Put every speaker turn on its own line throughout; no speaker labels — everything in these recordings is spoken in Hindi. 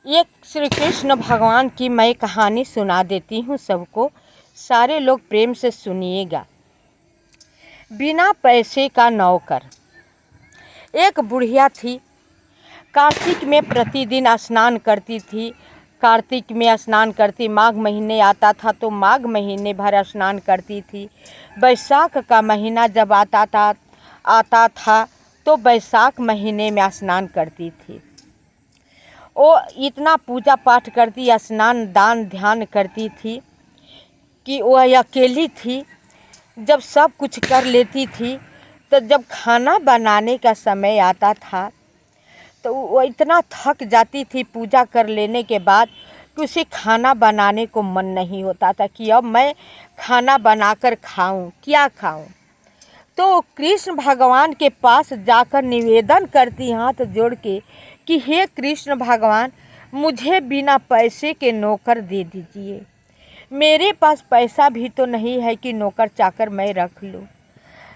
एक श्री कृष्ण भगवान की मैं कहानी सुना देती हूँ सबको। सारे लोग प्रेम से सुनिएगा। बिना पैसे का नौकर। एक बुढ़िया थी। कार्तिक में प्रतिदिन स्नान करती थी। कार्तिक में स्नान करती, माघ महीने आता था तो माघ महीने भर स्नान करती थी। बैसाख का महीना जब आता था तो बैसाख महीने में स्नान करती थी। वो इतना पूजा पाठ करती, स्नान दान ध्यान करती थी कि वह अकेली थी। जब सब कुछ कर लेती थी तो जब खाना बनाने का समय आता था तो वो इतना थक जाती थी पूजा कर लेने के बाद कि उसे खाना बनाने को मन नहीं होता था कि अब मैं खाना बनाकर खाऊं, क्या खाऊं। तो कृष्ण भगवान के पास जाकर निवेदन करती हाथ जोड़ के कि हे कृष्ण भगवान, मुझे बिना पैसे के नौकर दे दीजिए। मेरे पास पैसा भी तो नहीं है कि नौकर चाकर मैं रख लूँ।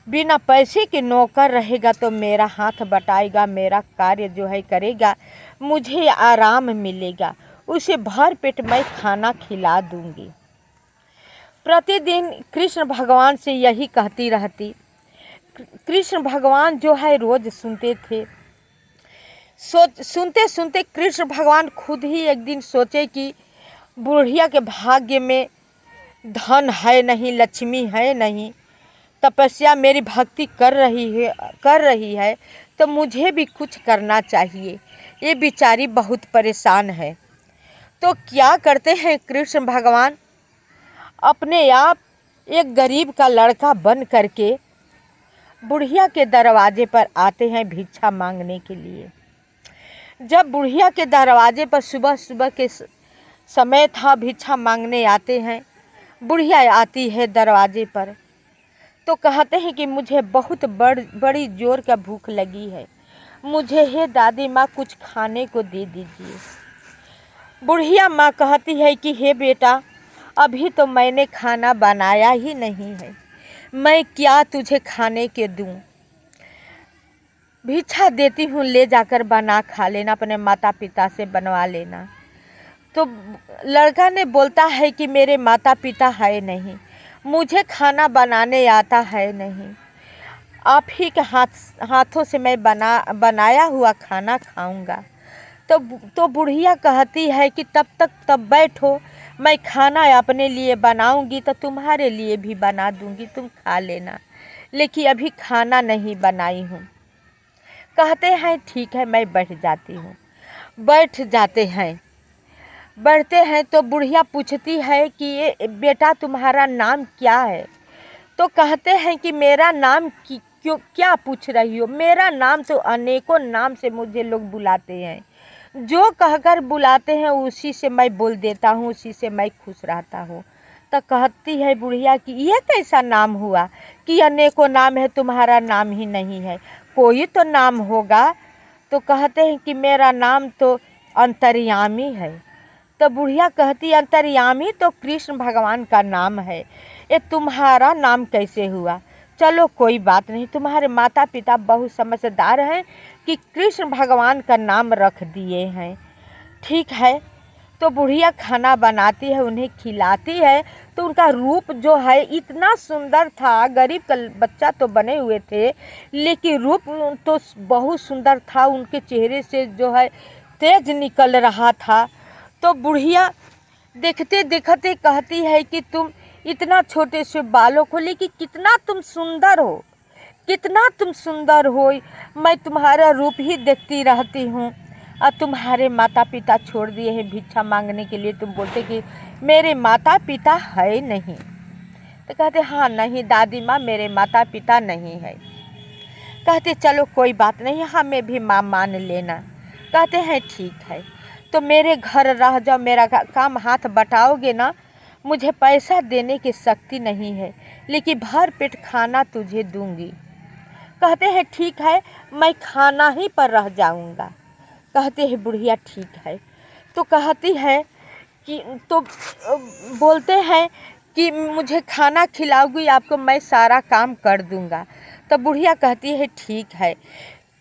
बिना पैसे के नौकर रहेगा तो मेरा हाथ बटाएगा, मेरा कार्य जो है करेगा, मुझे आराम मिलेगा, उसे भर पेट मैं खाना खिला दूंगी। प्रतिदिन कृष्ण भगवान से यही कहती रहती। कृष्ण भगवान जो है रोज सुनते थे। सुनते सुनते कृष्ण भगवान खुद ही एक दिन सोचे कि बुढ़िया के भाग्य में धन है नहीं, लक्ष्मी है नहीं, तपस्या मेरी भक्ति कर रही है तो मुझे भी कुछ करना चाहिए। ये बेचारी बहुत परेशान है। तो क्या करते हैं कृष्ण भगवान, अपने आप एक गरीब का लड़का बन करके बुढ़िया के दरवाजे पर आते हैं भिक्षा मांगने के लिए। जब बुढ़िया के दरवाजे पर सुबह सुबह के समय था, भिक्षा मांगने आते हैं, बुढ़िया आती है दरवाजे पर तो कहते हैं कि मुझे बहुत बड़ी जोर का भूख लगी है, मुझे हे दादी माँ कुछ खाने को दे दीजिए। बुढ़िया माँ कहती है कि हे बेटा, अभी तो मैंने खाना बनाया ही नहीं है, मैं क्या तुझे खाने के दूँ। भिक्षा देती हूँ, ले जाकर बना खा लेना, अपने माता पिता से बनवा लेना। तो लड़का ने बोलता है कि मेरे माता पिता है नहीं, मुझे खाना बनाने आता है नहीं, आप ही के हाथों से मैं बनाया हुआ खाना खाऊंगा। तो बुढ़िया कहती है कि तब बैठो, मैं खाना अपने लिए बनाऊंगी तो तुम्हारे लिए भी बना दूंगी, तुम खा लेना, लेकिन अभी खाना नहीं बनाई हूँ। कहते हैं ठीक है, मैं बैठ जाती हूँ। बैठ जाते हैं। बढ़ते हैं तो बुढ़िया पूछती है कि ये बेटा तुम्हारा नाम क्या है। तो कहते हैं कि मेरा नाम क्यों क्या पूछ रही हो, मेरा नाम तो अनेकों नाम से मुझे लोग बुलाते हैं, जो कहकर बुलाते हैं उसी से मैं बोल देता हूँ, उसी से मैं खुश रहता हूँ। तो कहती है बुढ़िया कि ये कैसा नाम हुआ कि अनेकों नाम है, तुम्हारा नाम ही नहीं है, कोई तो नाम होगा। तो कहते हैं कि मेरा नाम तो अंतर्यामी है। तो बुढ़िया कहती अंतर्यामी तो कृष्ण भगवान का नाम है, ये तुम्हारा नाम कैसे हुआ। चलो कोई बात नहीं, तुम्हारे माता पिता बहुत समझदार हैं कि कृष्ण भगवान का नाम रख दिए हैं, ठीक है। तो बुढ़िया खाना बनाती है, उन्हें खिलाती है। तो उनका रूप जो है इतना सुंदर था, गरीब का बच्चा तो बने हुए थे लेकिन रूप तो बहुत सुंदर था, उनके चेहरे से जो है तेज निकल रहा था। तो बुढ़िया देखते देखते कहती है कि तुम इतना छोटे से बालों को लेकर कितना तुम सुंदर हो, कितना तुम सुंदर हो, मैं तुम्हारा रूप ही देखती रहती हूँ। और तुम्हारे माता पिता छोड़ दिए हैं भिक्षा मांगने के लिए, तुम बोलते कि मेरे माता पिता है नहीं। तो कहते हाँ नहीं दादी माँ, मेरे माता पिता नहीं है। कहते चलो कोई बात नहीं, हमें भी माँ मान लेना। कहते हैं ठीक है, तो मेरे घर रह जाओ, मेरा काम हाथ बटाओगे ना, मुझे पैसा देने की शक्ति नहीं है लेकिन भर पेट खाना तुझे दूंगी। कहते हैं ठीक है, मैं खाना ही पर रह जाऊंगा। कहते हैं बुढ़िया ठीक है। तो कहती है कि तो बोलते हैं कि मुझे खाना खिलाओगी, आपको मैं सारा काम कर दूंगा। तो बुढ़िया कहती है ठीक है।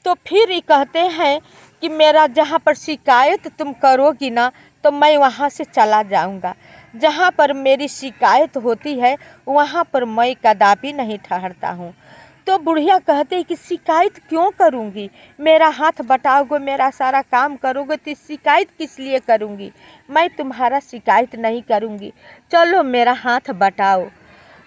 तो फिर कहते हैं कि मेरा जहाँ पर शिकायत तुम करोगी ना तो मैं वहाँ से चला जाऊँगा। जहाँ पर मेरी शिकायत होती है वहाँ पर मैं कदापि नहीं ठहरता हूँ। तो बुढ़िया कहती कि शिकायत क्यों करूँगी, मेरा हाथ बटाओगे, मेरा सारा काम करोगे तो शिकायत किस लिए करूँगी, मैं तुम्हारा शिकायत नहीं करूँगी, चलो मेरा हाथ बटाओ।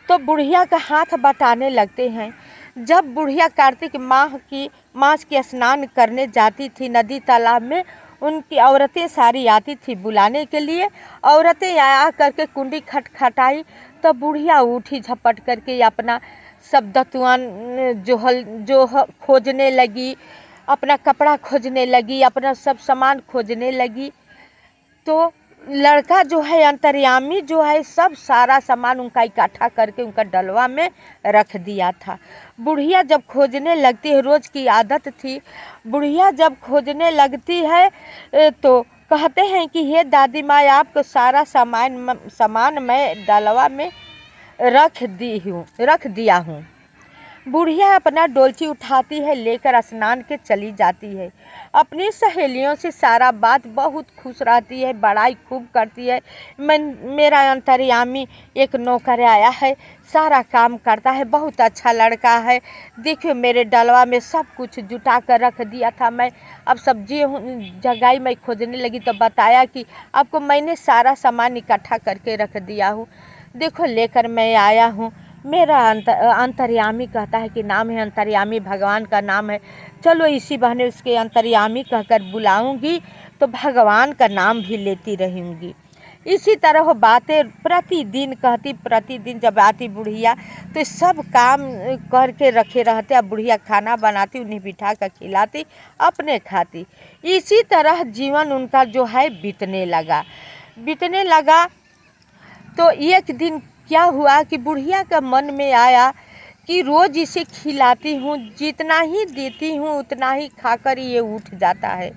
तो बुढ़िया का हाथ बटाने लगते हैं। जब बुढ़िया कार्तिक मास की स्नान करने जाती थी नदी तालाब में, उनकी औरतें सारी आती थी बुलाने के लिए। औरतें आ करके कुंडी खटखटाई तो बुढ़िया उठी झपट करके अपना सब दतुआन खोजने लगी, अपना कपड़ा खोजने लगी, अपना सब सामान खोजने लगी। तो लड़का जो है अंतर्यामी जो है सब सारा सामान उनका इकट्ठा करके उनका डलवा में रख दिया था। बुढ़िया जब खोजने लगती है, रोज़ की आदत थी, बुढ़िया जब खोजने लगती है तो कहते हैं कि हे दादी माँ, आपको सारा सामान मैं डलवा में रख दिया हूँ। बुढ़िया अपना डोलची उठाती है, लेकर स्नान के चली जाती है। अपनी सहेलियों से सारा बात बहुत खुश रहती है, बड़ाई खूब करती है। मेरा अंतर्यामी एक नौकर आया है, सारा काम करता है, बहुत अच्छा लड़का है, देखिए मेरे डलवा में सब कुछ जुटा कर रख दिया था। मैं अब सब्जी जगाई, मैं खोजने लगी तो बताया कि आपको मैंने सारा सामान इकट्ठा करके रख दिया हूँ, देखो लेकर मैं आया हूँ। मेरा अंतर्यामी कहता है कि नाम है अंतर्यामी, भगवान का नाम है, चलो इसी बहाने उसके अंतर्यामी कहकर बुलाऊंगी तो भगवान का नाम भी लेती रहूँगी। इसी तरह वो बातें प्रतिदिन कहती। प्रतिदिन जब आती बुढ़िया तो सब काम करके रखे रहते। अब बुढ़िया खाना बनाती, उन्हें बिठा कर खिलाती, अपने खाती। इसी तरह जीवन उनका जो है बीतने लगा। तो एक दिन क्या हुआ कि बुढ़िया का मन में आया कि रोज़ इसे खिलाती हूँ, जितना ही देती हूँ उतना ही खाकर ये उठ जाता है,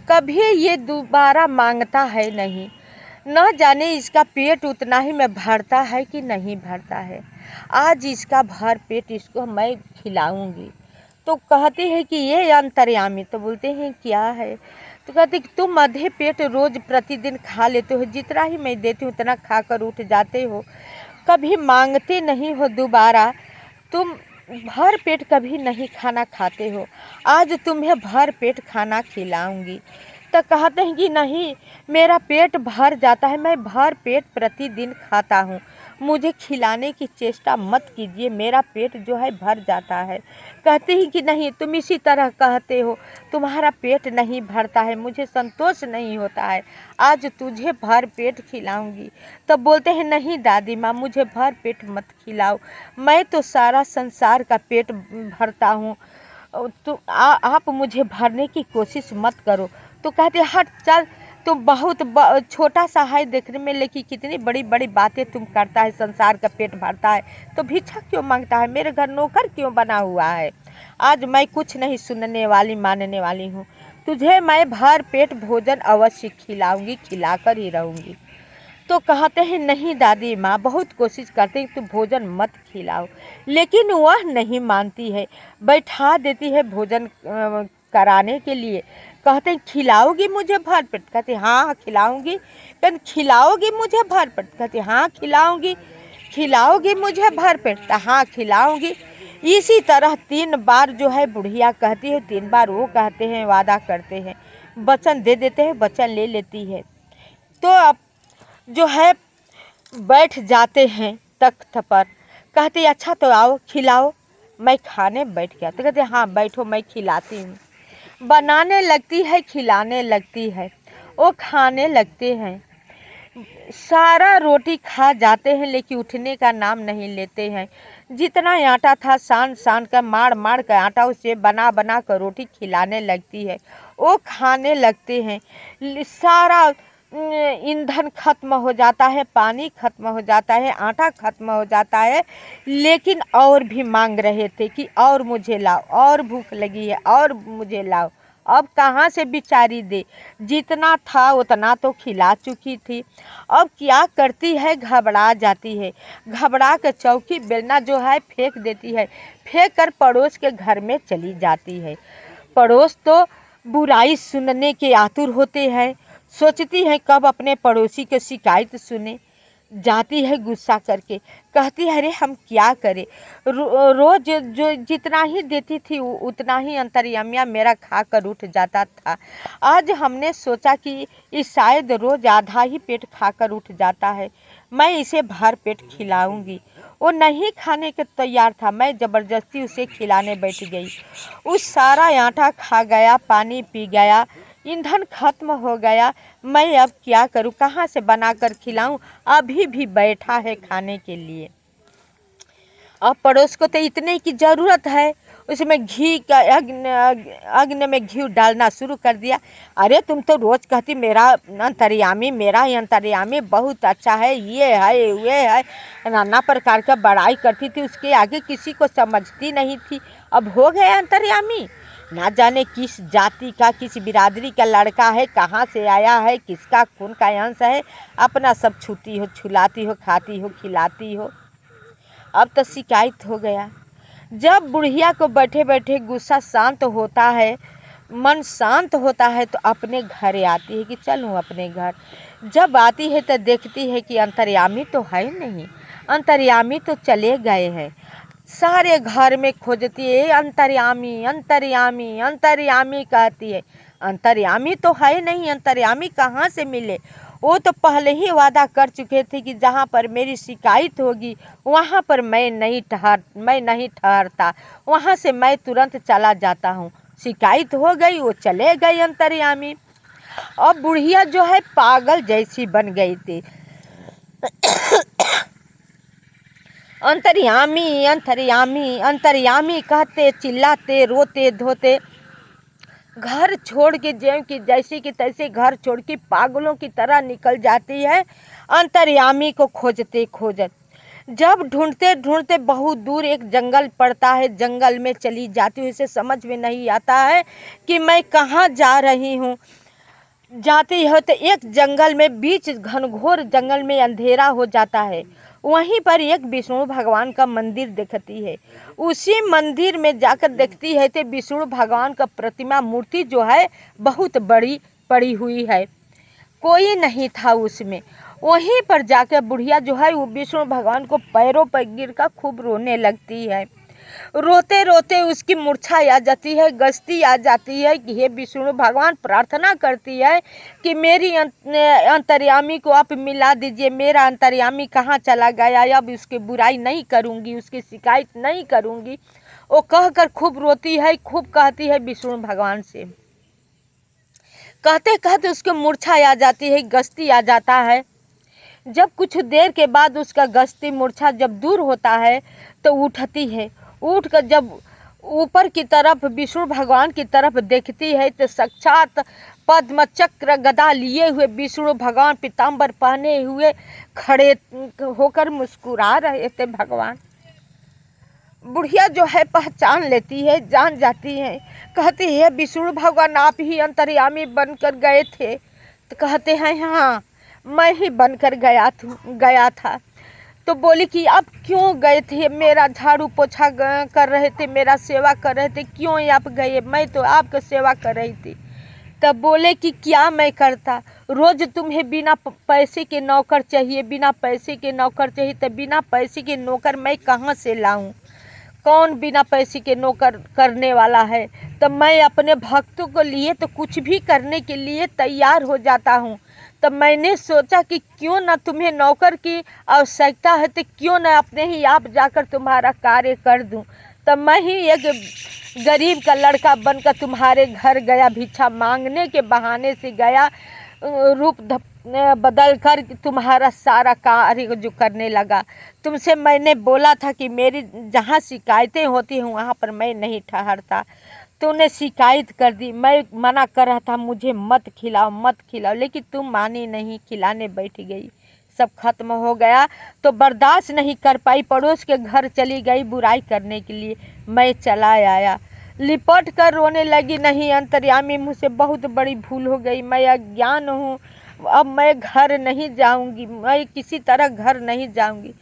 कभी ये दोबारा मांगता है नहीं, न जाने इसका पेट उतना ही में भरता है कि नहीं भरता है। आज इसका भर पेट इसको मैं खिलाऊंगी। तो कहते हैं कि ये अंतर्यामी, तो बोलते हैं क्या है, तो कहते कि तुम आधे पेट रोज़ प्रतिदिन खा लेते हो, जितना ही मैं देती हूँ उतना खाकर उठ जाते हो, कभी मांगते नहीं हो दोबारा, तुम भर पेट कभी नहीं खाना खाते हो, आज तुम्हें भर पेट खाना खिलाऊंगी। तो कहते हैं कि नहीं, मेरा पेट भर जाता है, मैं भर पेट प्रतिदिन खाता हूँ, मुझे खिलाने की चेष्टा मत कीजिए, मेरा पेट जो है भर जाता है। कहते हैं कि नहीं, तुम इसी तरह कहते हो, तुम्हारा पेट नहीं भरता है, मुझे संतोष नहीं होता है, आज तुझे भर पेट खिलाऊंगी। तब बोलते हैं नहीं दादी माँ, मुझे भर पेट मत खिलाओ, मैं तो सारा संसार का पेट भरता हूँ, तो आप मुझे भरने की कोशिश मत करो। तो कहते हट चल, तुम बहुत छोटा सा है देखने में, लेकिन कितनी बड़ी बड़ी बातें तुम करता है, संसार का पेट भरता है तो भिक्षा क्यों मांगता है, मेरे घर नौकर क्यों बना हुआ है। आज मैं कुछ नहीं सुनने वाली मानने वाली हूँ, तुझे मैं भर पेट भोजन अवश्य खिलाऊंगी, खिलाकर ही रहूँगी। तो कहते हैं नहीं दादी माँ, बहुत कोशिश करते हैं तो भोजन मत खिलाओ, लेकिन वह नहीं मानती है, बैठा देती है भोजन कराने के लिए। कहते हैं खिलाओगी मुझे भर पेट, कहते हाँ खिलाऊंगी। कहते खिलाओगी मुझे भर पेट, कहते हाँ खिलाऊंगी। खिलाओगी मुझे भर पेट, हाँ खिलाऊंगी। इसी तरह 3 बार जो है बुढ़िया कहती है, 3 बार वो कहते हैं, वादा करते हैं, वचन दे देते हैं, वचन ले लेती है। तो अब जो है बैठ जाते हैं तख्त पर, कहते अच्छा तो आओ खिलाओ, मैं खाने बैठ गया। तो कहते हाँ बैठो, मैं खिलाती हूँ। बनाने लगती है, खिलाने लगती है, वो खाने लगते हैं, सारा रोटी खा जाते हैं, लेकिन उठने का नाम नहीं लेते हैं। जितना आटा था सान का माड़ का आटा उसे बना कर रोटी खिलाने लगती है, वो खाने लगते हैं। सारा ईंधन खत्म हो जाता है, पानी खत्म हो जाता है, आटा खत्म हो जाता है, लेकिन और भी मांग रहे थे कि और मुझे लाओ, और भूख लगी है, और मुझे लाओ। अब कहाँ से बेचारी दे, जितना था उतना तो खिला चुकी थी। अब क्या करती है, घबरा जाती है, घबरा कर चौकी बेलना जो है फेंक देती है, फेंक कर पड़ोस के घर में चली जाती है। पड़ोस तो बुराई सुनने के आतुर होते हैं, सोचती है कब अपने पड़ोसी की शिकायत सुने। जाती है गुस्सा करके, कहती है अरे हम क्या करें, रोज जो जितना ही देती थी उतना ही अंतर्यामिया मेरा खाकर उठ जाता था। आज हमने सोचा कि इस शायद रोज आधा ही पेट खाकर उठ जाता है, मैं इसे भर पेट खिलाऊंगी। वो नहीं खाने के तैयार था, मैं ज़बरदस्ती उसे खिलाने बैठ गई। उस सारा आटा खा गया, पानी पी गया, ईंधन खत्म हो गया। मैं अब क्या करूं, कहाँ से बनाकर खिलाऊं, अभी भी बैठा है खाने के लिए। अब पड़ोस को तो इतने की ज़रूरत है, उसमें घी का अग्नि में घी डालना शुरू कर दिया। अरे तुम तो रोज़ कहती मेरा अंतर्यामी बहुत अच्छा है, ये है वे है, नाना प्रकार का बड़ाई करती थी, उसके आगे किसी को समझती नहीं थी। अब हो गया अंतर्यामी, ना जाने किस जाति का, किस बिरादरी का लड़का है, कहाँ से आया है, किसका खून का अंश है, अपना सब छूती हो, छुलाती हो, खाती हो, खिलाती हो। अब तो शिकायत हो गया। जब बुढ़िया को बैठे बैठे गुस्सा शांत होता है, मन शांत होता है, तो अपने घर आती है कि चलूँ अपने घर। जब आती है तो देखती है कि अंतर्यामी तो है नहीं, अंतर्यामी तो चले गए हैं। सारे घर में खोजती है, अंतर्यामी अंतर्यामी अंतर्यामी कहती है, अंतर्यामी तो है नहीं, अंतर्यामी कहाँ से मिले। वो तो पहले ही वादा कर चुके थे कि जहाँ पर मेरी शिकायत होगी वहाँ पर मैं नहीं ठहरता, वहाँ से मैं तुरंत चला जाता हूँ। शिकायत हो गई, वो चले गए अंतर्यामी। अब बुढ़िया जो है पागल जैसी बन गई थी। अंतर्यामी अंतर्यामी अंतर्यामी कहते, चिल्लाते, रोते धोते घर छोड़ के ज्यों कि जैसे कि तैसे घर छोड़ के पागलों की तरह निकल जाती है अंतर्यामी को खोजते खोजत। जब ढूंढते ढूंढते बहुत दूर एक जंगल पड़ता है, जंगल में चली जाती हूँ, इसे समझ में नहीं आता है कि मैं कहाँ जा रही हूँ। जाती हो तो एक जंगल में, बीच घनघोर जंगल में अंधेरा हो जाता है। वहीं पर एक विष्णु भगवान का मंदिर दिखती है। उसी मंदिर में जाकर देखती है तो विष्णु भगवान का प्रतिमा मूर्ति जो है बहुत बड़ी पड़ी हुई है, कोई नहीं था उसमें। वहीं पर जाकर बुढ़िया जो है वो विष्णु भगवान को पैरों पर गिर कर खूब रोने लगती है। रोते रोते उसकी मूर्छा आ जाती है, गश्ती आ जाती है कि हे विष्णु भगवान, प्रार्थना करती है कि मेरी अंतर्यामी को आप मिला दीजिए, मेरा अंतर्यामी कहाँ चला गया, अब उसकी बुराई नहीं करूँगी, उसकी शिकायत नहीं करूँगी। वो कहकर खूब रोती है, खूब कहती है विष्णु भगवान से। कहते कहते उसकी मूर्छा आ जाती है, गश्ती आ जाता है। जब कुछ देर के बाद उसका गश्ती मूर्छा जब दूर होता है तो उठती है। उठकर जब ऊपर की तरफ विष्णु भगवान की तरफ देखती है तो साक्षात पद्म चक्र गदा लिए हुए विष्णु भगवान पीताम्बर पहने हुए खड़े होकर मुस्कुरा रहे थे भगवान। बुढ़िया जो है पहचान लेती है, जान जाती है, कहती है विष्णु भगवान आप ही अंतर्यामी बनकर गए थे। तो कहते हैं हाँ, मैं ही बनकर गया था। तो बोली कि आप क्यों गए थे, मेरा झाड़ू पोछा कर रहे थे, मेरा सेवा कर रहे थे, क्यों आप गए, मैं तो आपका सेवा कर रही थी। तब बोले कि क्या मैं करता, रोज़ तुम्हें बिना पैसे के नौकर चाहिए, बिना पैसे के नौकर चाहिए, तो बिना पैसे के नौकर मैं कहाँ से लाऊं, कौन बिना पैसे के नौकर करने वाला है। तो मैं अपने भक्तों को लिए तो कुछ भी करने के लिए तैयार हो जाता हूँ। तो मैंने सोचा कि क्यों ना तुम्हें नौकर की आवश्यकता है तो क्यों ना अपने ही आप जाकर तुम्हारा कार्य कर दूं। तो मैं ही एक गरीब का लड़का बनकर तुम्हारे घर गया, भिक्षा मांगने के बहाने से गया, रूप बदल कर तुम्हारा सारा कार्य जो करने लगा। तुमसे मैंने बोला था कि मेरी जहाँ शिकायतें होती हैं वहाँ पर मैं नहीं ठहरता, तूने शिकायत कर दी। मैं मना कर रहा था मुझे मत खिलाओ, लेकिन तुम मानी नहीं, खिलाने बैठ गई, सब खत्म हो गया। तो बर्दाश्त नहीं कर पाई, पड़ोस के घर चली गई बुराई करने के लिए। मैं चला आया, लिपट कर रोने लगी, नहीं अंतर्यामी मुझसे बहुत बड़ी भूल हो गई, मैं अज्ञान हूँ, अब मैं घर नहीं जाऊँगी, मैं किसी तरह घर नहीं जाऊँगी।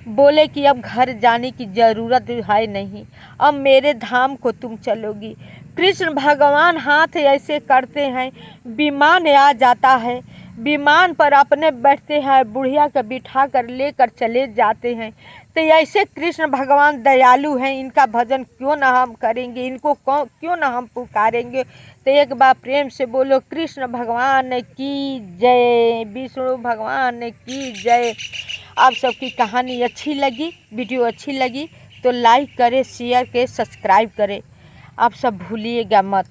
बोले कि अब घर जाने की ज़रूरत है नहीं, अब मेरे धाम को तुम चलोगी। कृष्ण भगवान हाथ ऐसे करते हैं, विमान आ जाता है, विमान पर अपने बैठते हैं, बुढ़िया को बिठा कर लेकर चले जाते हैं। तो ऐसे कृष्ण भगवान दयालु हैं, इनका भजन क्यों ना हम करेंगे, इनको क्यों ना हम पुकारेंगे। तो एक बार प्रेम से बोलो कृष्ण भगवान की जय, विष्णु भगवान की जय। आप सबकी कहानी अच्छी लगी, वीडियो अच्छी लगी तो लाइक करें, शेयर करें, सब्सक्राइब करें। आप सब भूलिएगा मत।